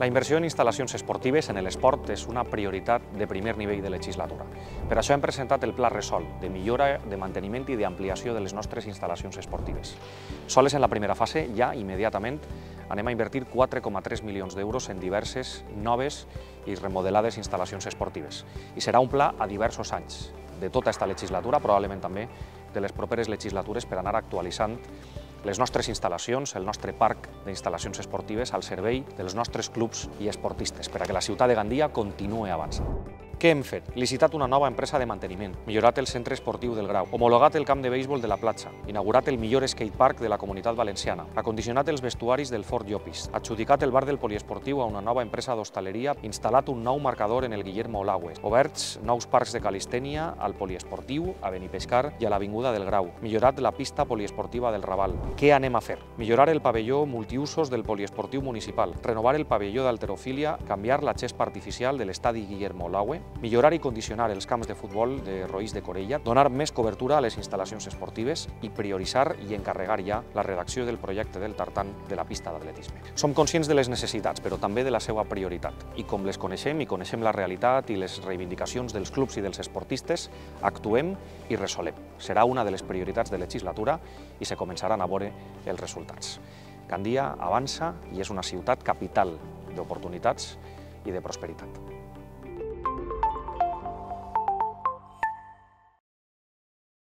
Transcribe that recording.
La inversió en instal·lacions esportives en l'esport és una prioritat de primer nivell de legislatura. Per això hem presentat el Pla Resol, de millora, de manteniment i d'ampliació de les nostres instal·lacions esportives. Sols en la primera fase, ja immediatament, anem a invertir 4,3 milions d'euros en diverses noves i remodelades instal·lacions esportives. I serà un pla a diversos anys, de tota aquesta legislatura, probablement també de les properes legislatures, per anar actualitzant les nostres instal·lacions, el nostre parc d'instal·lacions esportives al servei dels nostres clubs i esportistes, per a que la ciutat de Gandia continuï avançant. Què hem fet? Licitat una nova empresa de manteniment, millorat el centre esportiu del Grau, homologat el camp de béisbol de la platja, inaugurat el millor skatepark de la Comunitat Valenciana, acondicionat els vestuaris del Fort Llopis, adjudicat el bar del poliesportiu a una nova empresa d'hostaleria, instal·lat un nou marcador en el Guillermo Olagües, oberts nous parcs de calistènia al poliesportiu, a Benipescar i a l'Avinguda del Grau, millorat la pista poliesportiva del Raval. Què anem a fer? Millorar el pavelló multiusos del poliesportiu municipal, renovar el pavelló d'halterofília, canviar la xespa artificial de l'estadi Guillermo Olagüe, millorar i condicionar els camps de futbol de Roís de Corella, donar més cobertura a les instal·lacions esportives i prioritzar i encarregar ja la redacció del projecte del tartan de la pista d'atletisme. Som conscients de les necessitats, però també de la seva prioritat. I com les coneixem i coneixem la realitat i les reivindicacions dels clubs i dels esportistes, actuem i resolem. Serà una de les prioritats de legislatura i se començaran a veure els resultats. Gandia avança i és una ciutat capital d'oportunitats i de prosperitat.